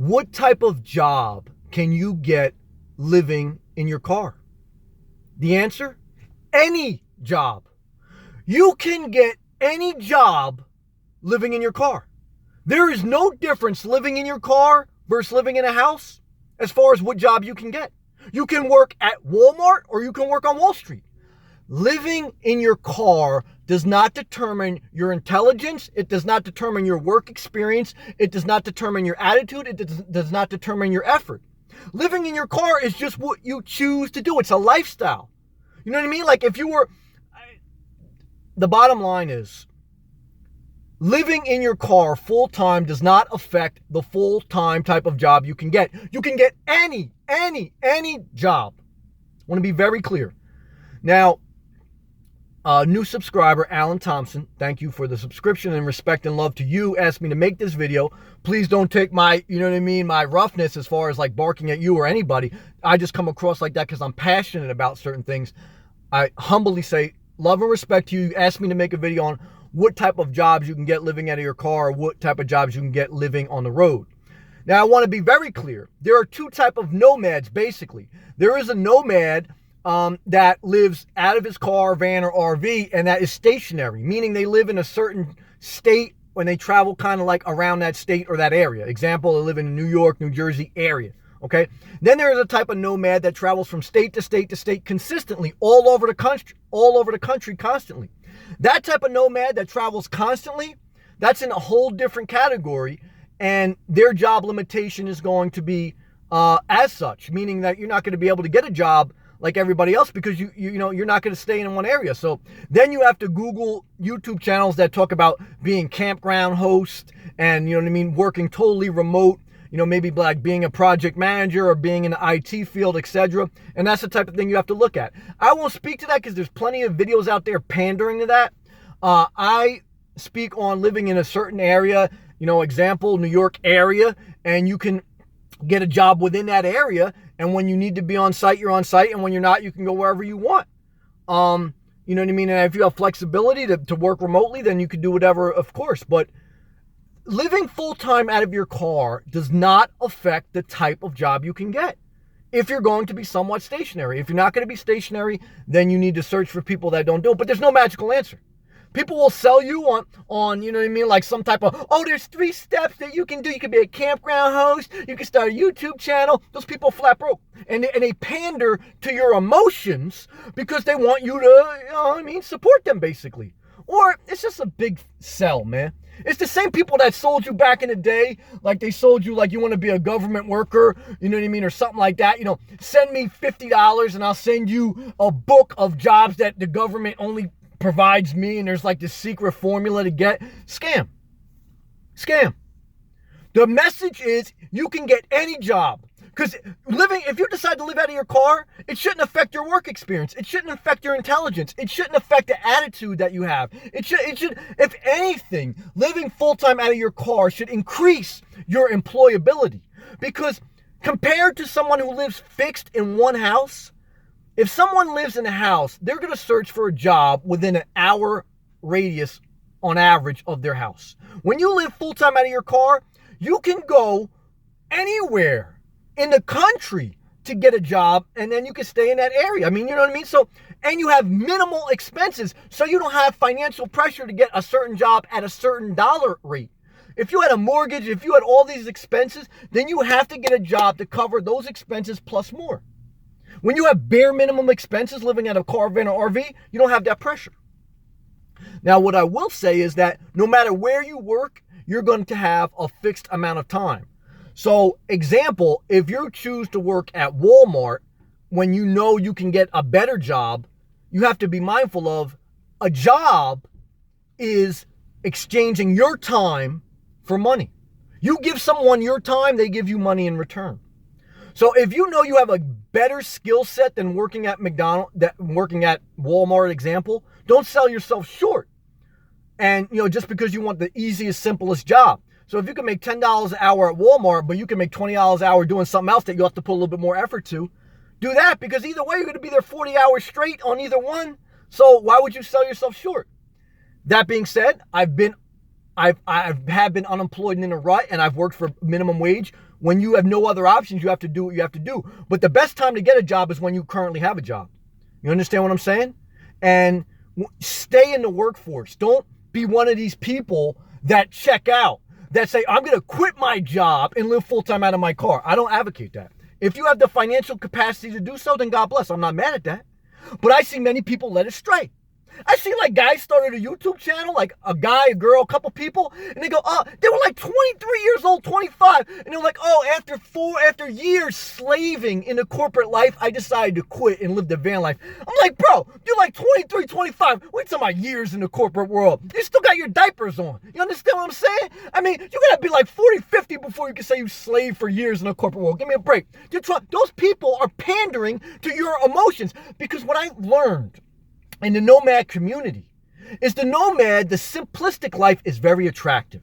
What type of job can you get living in your car? The answer? Any job. You can get any job living in your car. There is no difference living in your car versus living in a house as far as what job you can get. You can work at Walmart or you can work on Wall Street. Living in your car does not determine your intelligence. It does not determine your work experience. It does not determine your attitude. It does not determine your effort. Living in your car is just what you choose to do. It's a lifestyle. You know what I mean? Like if you were, the bottom line is, living in your car full-time does not affect the full-time type of job you can get. You can get any job. I want to be very clear. Now, new subscriber, Alan Thompson, thank you for the subscription, and respect and love to you. Asked me to make this video. Please don't take my, you know what I mean, my roughness as far as like barking at you or anybody. I just come across like that because I'm passionate about certain things. I humbly say love and respect to you. You asked me to make a video on what type of jobs you can get living out of your car, or what type of jobs you can get living on the road. Now, I want to be very clear. There are two types of nomads, basically. There is a nomad that lives out of his car, van, or RV, and that is stationary, meaning they live in a certain state when they travel kind of like around that state or that area. Example, they live in the New York, New Jersey area, okay? Then there is a type of nomad that travels from state to state to state consistently, all over the country constantly. That type of nomad that travels constantly, that's in a whole different category, and their job limitation is going to be as such, meaning that you're not going to be able to get a job like everybody else because you know you're not going to stay in one area. So then you have to Google YouTube channels that talk about being campground host and, you know what I mean, working totally remote, you know, maybe like being a project manager or being in the IT field, etc. And that's the type of thing you have to look at. I won't speak to that because there's plenty of videos out there pandering to that. I speak on living in a certain area, you know, example, New York area, and you can get a job within that area. And when you need to be on site, you're on site. And when you're not, you can go wherever you want. You know what I mean? And if you have flexibility to work remotely, then you can do whatever, of course. But living full-time out of your car does not affect the type of job you can get if you're going to be somewhat stationary. If you're not going to be stationary, then you need to search for people that don't do it. But there's no magical answer. People will sell you on, you know what I mean, like some type of, oh, there's 3 steps that you can do. You can be a campground host. You can start a YouTube channel. Those people flat broke. And they pander to your emotions because they want you to, you know what I mean, support them basically. Or it's just a big sell, man. It's the same people that sold you back in the day, like they sold you like you want to be a government worker, you know what I mean, or something like that. You know, send me $50 and I'll send you a book of jobs that the government only provides me, and there's like this secret formula to get. Scam. The message is you can get any job. Because if you decide to live out of your car, it shouldn't affect your work experience. It shouldn't affect your intelligence. It shouldn't affect the attitude that you have. It should, if anything, living full-time out of your car should increase your employability. Because compared to someone who lives fixed in one house, if someone lives in a house, they're going to search for a job within an hour radius on average of their house. When you live full-time out of your car, you can go anywhere in the country to get a job, and then you can stay in that area. I mean, you know what I mean? So, and you have minimal expenses, so you don't have financial pressure to get a certain job at a certain dollar rate. If you had a mortgage, if you had all these expenses, then you have to get a job to cover those expenses plus more. When you have bare minimum expenses living out of a car, van, or RV, you don't have that pressure. Now, what I will say is that no matter where you work, you're going to have a fixed amount of time. So, example, if you choose to work at Walmart, when you know you can get a better job, you have to be mindful of a job is exchanging your time for money. You give someone your time, they give you money in return. So if you know you have a better skill set than working at working at Walmart, example, don't sell yourself short. And, you know, just because you want the easiest, simplest job. So if you can make $10 an hour at Walmart, but you can make $20 an hour doing something else that you have to put a little bit more effort to, do that, because either way, you're going to be there 40 hours straight on either one. So why would you sell yourself short? That being said, I've been have been unemployed and in a rut, and I've worked for minimum wage. When you have no other options, you have to do what you have to do. But the best time to get a job is when you currently have a job. You understand what I'm saying? And stay in the workforce. Don't be one of these people that check out, that say, I'm going to quit my job and live full-time out of my car. I don't advocate that. If you have the financial capacity to do so, then God bless. I'm not mad at that. But I see many people let it stray. I see like guys started a YouTube channel, like a guy, a girl, a couple people, and they go, they were like 23 years old, 25, and they're like, after years slaving in the corporate life, I decided to quit and live the van life. I'm like, bro, you're like 23, 25. We're talking about years in the corporate world. You still got your diapers on. You understand what I'm saying? I mean, you gotta be like 40, 50 before you can say you slaved for years in the corporate world. Give me a break. Those people are pandering to your emotions, because what I learned in the nomad community is the simplistic life is very attractive.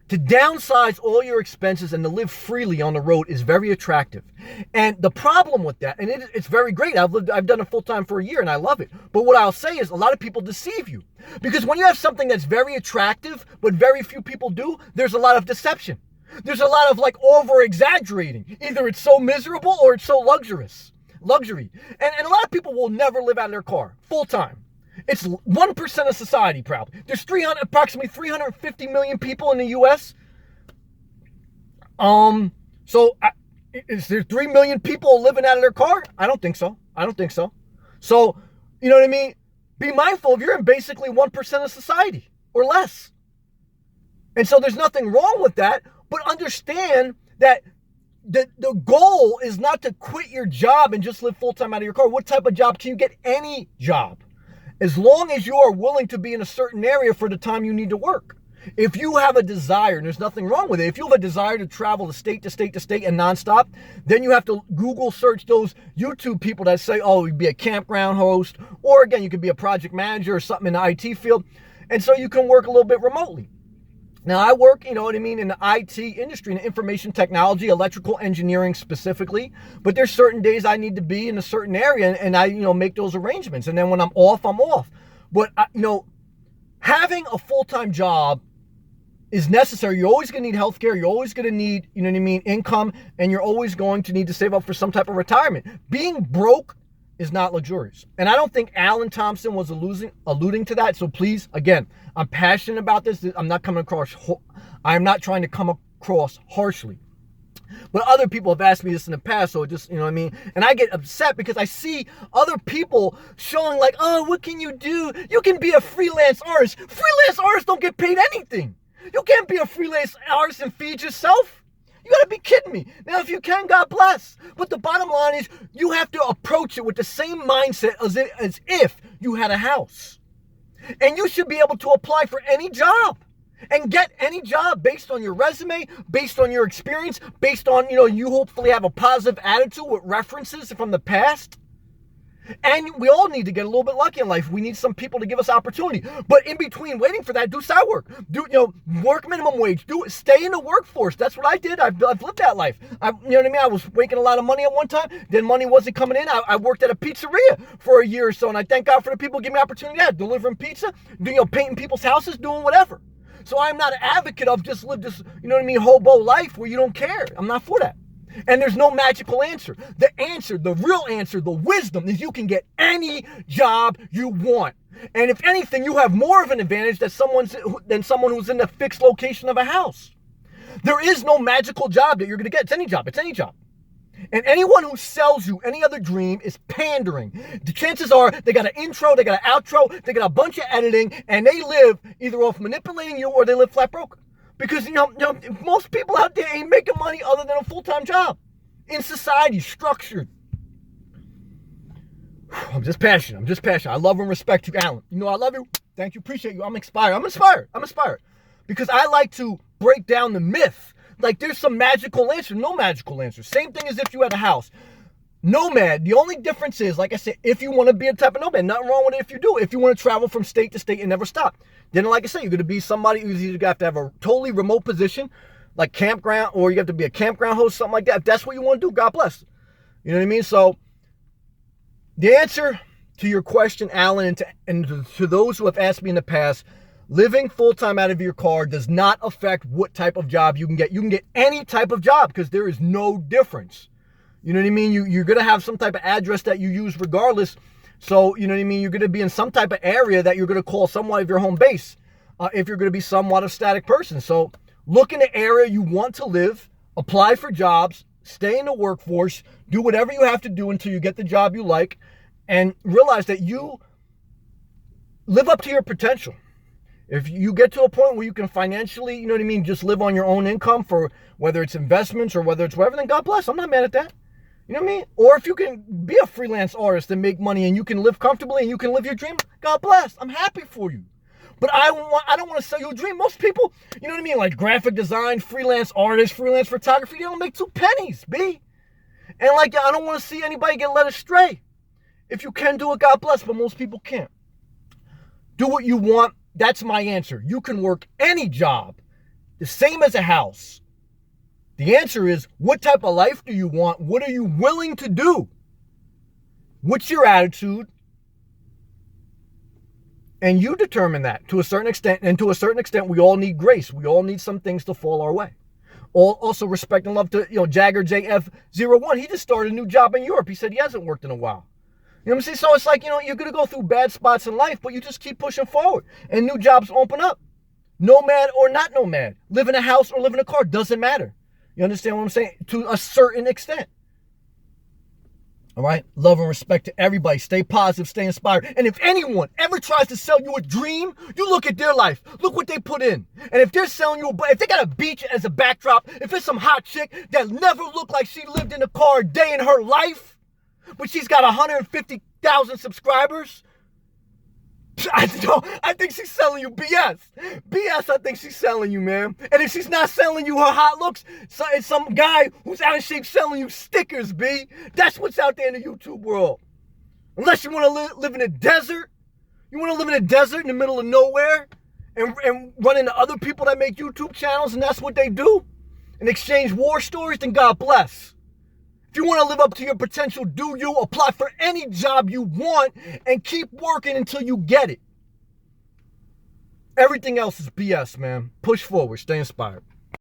To downsize all your expenses and to live freely on the road is very attractive. And the problem with that, and it's very great. I've done it full time for a year and I love it. But what I'll say is a lot of people deceive you, because when you have something that's very attractive, but very few people do, there's a lot of deception. There's a lot of like over exaggerating. Either it's so miserable or it's so luxury. And a lot of people will never live out of their car full time. It's 1% of society probably. There's approximately 350 million people in the US. Is there 3 million people living out of their car? I don't think so. So, you know what I mean? Be mindful if you're in basically 1% of society or less. And so there's nothing wrong with that, but understand that the goal is not to quit your job and just live full-time out of your car. What type of job can you get? Any job. As long as you are willing to be in a certain area for the time you need to work. If you have a desire, and there's nothing wrong with it, if you have a desire to travel to state to state to state and nonstop, then you have to Google search those YouTube people that say, you'd be a campground host, or again, you could be a project manager or something in the IT field, and so you can work a little bit remotely. Now, I work, in the IT industry, in information technology, electrical engineering specifically, but there's certain days I need to be in a certain area, and I, make those arrangements. And then when I'm off, I'm off. But, having a full-time job is necessary. You're always going to need healthcare. You're always going to need, income, and you're always going to need to save up for some type of retirement. Being broke is not luxurious. And I don't think Alan Thompson was alluding to that. So please, again, I'm passionate about this. I'm not trying to come across harshly. But other people have asked me this in the past, so just, And I get upset because I see other people showing like, what can you do? You can be a freelance artist. Freelance artists don't get paid anything. You can't be a freelance artist and feed yourself. You gotta be kidding me. Now, if you can, God bless. But the bottom line is you have to approach it with the same mindset as if you had a house. And you should be able to apply for any job and get any job based on your resume, based on your experience, based on, you hopefully have a positive attitude with references from the past. And we all need to get a little bit lucky in life. We need some people to give us opportunity. But in between waiting for that, do side work. Work minimum wage. Stay in the workforce. That's what I did. I've lived that life. I was making a lot of money at one time. Then money wasn't coming in. I worked at a pizzeria for a year or so. And I thank God for the people who give me opportunity. Delivering pizza, painting people's houses, doing whatever. So I'm not an advocate of just live this, hobo life where you don't care. I'm not for that. And there's no magical answer. The real answer, the wisdom is you can get any job you want. And if anything, you have more of an advantage than someone who's in the fixed location of a house. There is no magical job that you're going to get. It's any job. And anyone who sells you any other dream is pandering. The chances are they got an intro, they got an outro, they got a bunch of editing, and they live either off manipulating you or they live flat broke. Because, most people out there ain't making money other than a full-time job. In society, structured. I'm just passionate. I love and respect you, Alan. I love you. Thank you. Appreciate you. I'm inspired. Because I like to break down the myth. Like there's some magical answer. No magical answer. Same thing as if you had a house. Nomad, the only difference is, like I said, if you want to be a type of nomad, nothing wrong with it if you do. If you want to travel from state to state and never stop. Then, like I said, you're going to be somebody who's either got to have a totally remote position, like campground, or you have to be a campground host, something like that. If that's what you want to do, God bless. You know what I mean? So, the answer to your question, Alan, and to those who have asked me in the past, Living full-time out of your car does not affect what type of job you can get. You can get any type of job because there is no difference. You know what I mean? You're going to have some type of address that you use regardless. So, you know what I mean? You're going to be in some type of area that you're going to call somewhat of your home base if you're going to be somewhat of a static person. So look in the area you want to live, apply for jobs, stay in the workforce, do whatever you have to do until you get the job you like, and realize that you live up to your potential. If you get to a point where you can financially, you know what I mean, just live on your own income for whether it's investments or whether it's whatever, then God bless. I'm not mad at that. You know what I mean? Or if you can be a freelance artist and make money and you can live comfortably and you can live your dream, God bless. I'm happy for you. But I don't want to sell you a dream. Most people, you know what I mean, like graphic design, freelance artists, freelance photography, they don't make 2 pennies, B. And like, I don't want to see anybody get led astray. If you can do it, God bless, but most people can't. Do what you want. That's my answer. You can work any job, the same as a house. The answer is, what type of life do you want? What are you willing to do? What's your attitude? And you determine that to a certain extent. And to a certain extent, we all need grace. We all need some things to fall our way. Also, respect and love to, Jagger JF01. He just started a new job in Europe. He said he hasn't worked in a while. You know what I'm saying? So it's like, you're going to go through bad spots in life, but you just keep pushing forward and new jobs open up. Nomad or not nomad. Live in a house or live in a car. Doesn't matter. You understand what I'm saying? To a certain extent. All right? Love and respect to everybody. Stay positive. Stay inspired. And if anyone ever tries to sell you a dream, you look at their life. Look what they put in. And if they're selling you, if they got a beach as a backdrop, if it's some hot chick that never looked like she lived in a car a day in her life, but she's got 150,000 subscribers, I think she's selling you BS. BS, I think she's selling you, man. And if she's not selling you her hot looks, so it's some guy who's out of shape selling you stickers, B. That's what's out there in the YouTube world. Unless you want to live in a desert. You want to live in a desert in the middle of nowhere and run into other people that make YouTube channels and that's what they do and exchange war stories, then God bless. If you want to live up to your potential, do you apply for any job you want and keep working until you get it. Everything else is BS, man. Push forward. Stay inspired.